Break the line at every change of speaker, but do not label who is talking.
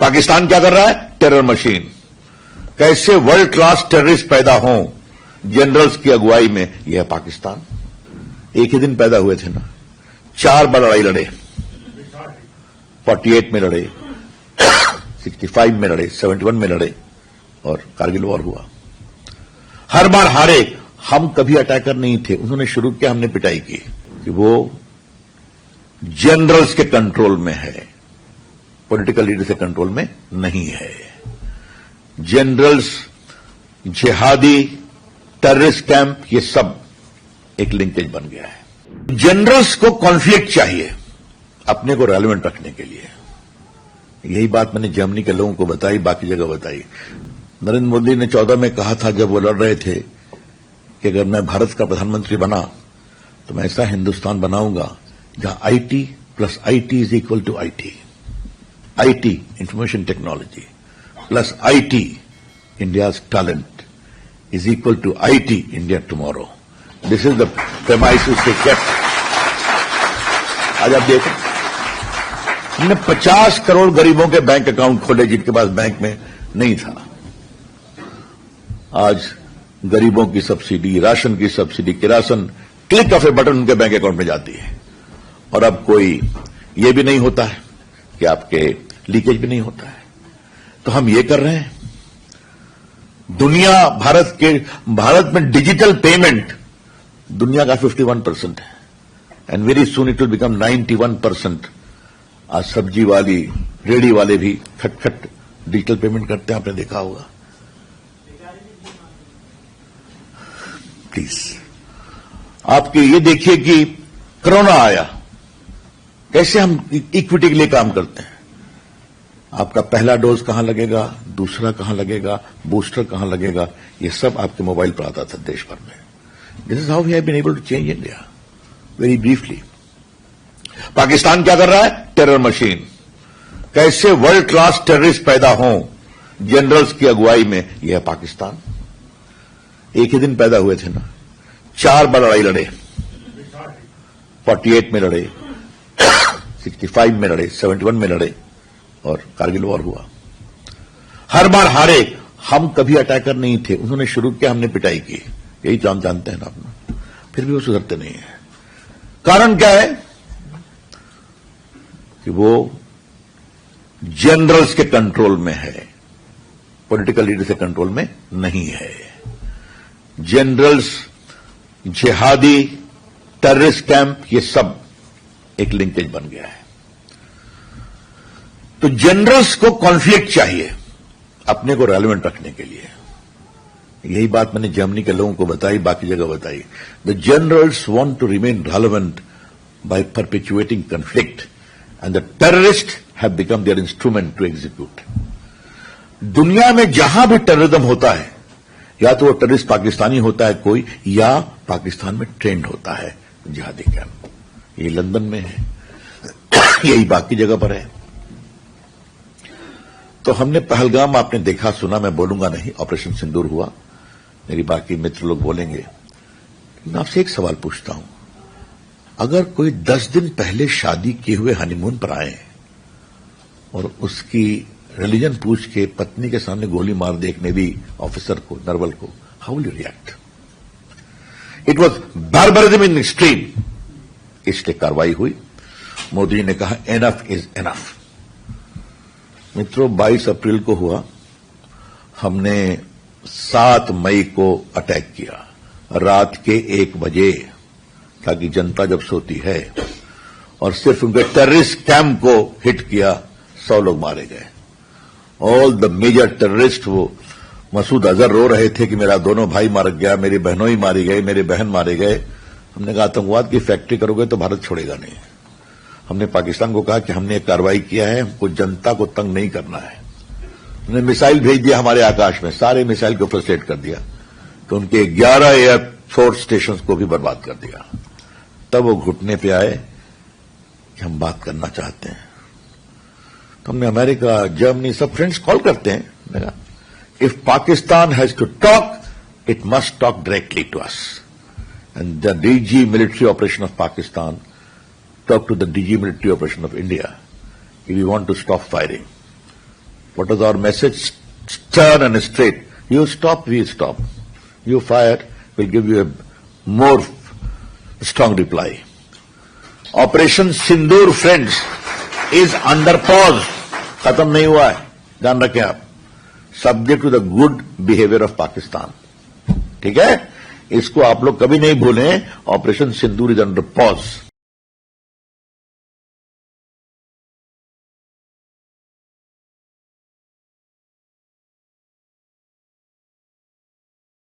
पाकिस्तान क्या कर रहा है? Terror machine. कैसे वर्ल्ड क्लास टेररिस्ट पैदा हों जनरल्स की अगुवाई में, यह है पाकिस्तान। एक ही दिन पैदा हुए थे ना, 4 बार लड़ाई लड़े, 48 में लड़े, 65 में लड़े, 71 में लड़े और कारगिल वॉर हुआ। हर बार हारे। हम कभी अटैकर नहीं थे, उन्होंने शुरू किया, हमने पिटाई की कि वो जनरल्स के कंट्रोल में है, पॉलिटिकल लीडर के कंट्रोल में नहीं है। जनरल्स, जिहादी, टेररिस्ट कैंप, ये सब एक लिंकेज बन गया है। जनरल्स को कॉन्फ्लिक्ट चाहिए अपने को रेलेवेंट रखने के लिए। यही बात मैंने जर्मनी के लोगों को बताई, बाकी जगह बताई। नरेंद्र मोदी ने 14 में कहा था जब वो लड़ रहे थे कि अगर मैं भारत का प्रधानमंत्री बना तो मैं ऐसा हिंदुस्तान बनाऊंगा जहां IT plus IT is equal to IT, IT information technology plus IT India's talent is equal to IT India tomorrow. This is the premises they kept. आज आप देखें, हमने 50 करोड़ गरीबों के बैंक अकाउंट खोले जिनके पास बैंक में नहीं था। आज गरीबों की सब्सिडी, राशन की सब्सिडी, किरासन क्लिक ऑफ ए बटन उनके बैंक अकाउंट में जाती है। और अब कोई ये भी नहीं होता है कि आपके लीकेज भी नहीं होता है। तो हम ये कर रहे हैं। दुनिया, भारत में डिजिटल पेमेंट दुनिया का 51% है and very soon it will become 91%। आज सब्जी वाली, रेडी वाले भी खटखट डिजिटल पेमेंट करते हैं, आपने देखा होगा। प्लीज आपके ये देखिए कि कोरोना आया, कैसे हम इक्विटी के लिए काम करते हैं। आपका पहला डोज कहां लगेगा, दूसरा कहां लगेगा, बूस्टर कहां लगेगा, ये सब आपके मोबाइल पर आता था देश भर में। This is how we have been able to change India. Very briefly, Pakistan क्या कर रहा है? Terror machine. कैसे वर्ल्ड क्लास टेररिस्ट पैदा हों जनरल्स की अगुवाई में, यह है पाकिस्तान। एक ही दिन पैदा हुए थे ना, 4 बार लड़ाई लड़े, 48 में लड़े, 65 में लड़े, 71 में लड़े और कारगिल वॉर हुआ। हर बार हारे। हम कभी अटैकर नहीं थे, उन्होंने शुरू किया, हमने पिटाई की। यही तो हम जानते हैं ना अपना। फिर भी वो सुधरते नहीं है। कारण क्या है कि वो जनरल्स के कंट्रोल में है, पॉलिटिकल लीडर के कंट्रोल में नहीं है। जनरल्स, जिहादी, टेररिस्ट कैंप, ये सब एक लिंकेज बन गया है। तो जनरल्स को कॉन्फ्लिक्ट चाहिए अपने को रेलेवेंट रखने के लिए। यही बात मैंने जर्मनी के लोगों को बताई, बाकी जगह बताई। The generals want to remain relevant by perpetuating conflict and the terrorist have become their instrument to execute. दुनिया में जहां भी टेररिज्म होता है, या तो वो टेररिस्ट पाकिस्तानी होता है कोई, या पाकिस्तान में ट्रेंड होता है जिहादी कैंप। ये लंदन में है, यही बाकी जगह पर है। तो हमने पहलगाम, आपने देखा सुना, मैं बोलूंगा नहीं, ऑपरेशन सिंदूर हुआ, मेरी बाकी मित्र लोग बोलेंगे। मैं आपसे एक सवाल पूछता हूं, अगर कोई 10 दिन पहले शादी किए हुए हनीमून पर आए और उसकी रिलीजन पूछ के पत्नी के सामने गोली मार दे एक नेवी ऑफिसर को, नरवल को, how will you react? It was barbarism in extreme. इसलिए कार्रवाई हुई। मोदी जी ने कहा एनफ इज एनफ। मित्रों, 22 अप्रैल को हुआ, हमने 7 मई को अटैक किया रात के 1 बजे, ताकि जनता जब सोती है, और सिर्फ उनके टेररिस्ट कैंप को हिट किया, 100 लोग मारे गए। ऑल द मेजर टेररिस्ट, वो मसूद अजहर रो रहे थे कि मेरा दोनों भाई मार गया, मेरी बहनों ही मारी गई, मेरे बहन मारे गए। हमने कहा आतंकवाद की फैक्ट्री करोगे तो भारत छोड़ेगा नहीं। हमने पाकिस्तान को कहा कि हमने एक कार्रवाई किया है, हमको जनता को तंग नहीं करना है। उन्होंने मिसाइल भेज दिया हमारे आकाश में, सारे मिसाइल को फ्रस्ट्रेट कर दिया, तो उनके 11 एयरफोर्स स्टेशन को भी बर्बाद कर दिया। तब वो घुटने पे आए कि हम बात करना चाहते हैं। तो हमने अमेरिका, जर्मनी, सब फ्रेंड्स कॉल करते हैं। मेरा if Pakistan has to talk, it must talk directly to us. And the DG military operation of Pakistan talk to the DG military operation of India if we want to stop firing. what was our message? Stern and straight. You stop, we stop. You fire, we'll give you a more strong reply. Operation Sindoor, friends, is under pause. खत्म नहीं हुआ है, ध्यान रखें आप. Subject to the good behavior of Pakistan. ठीक है? इसको आप लोग कभी नहीं भूलें. Operation Sindoor is under pause.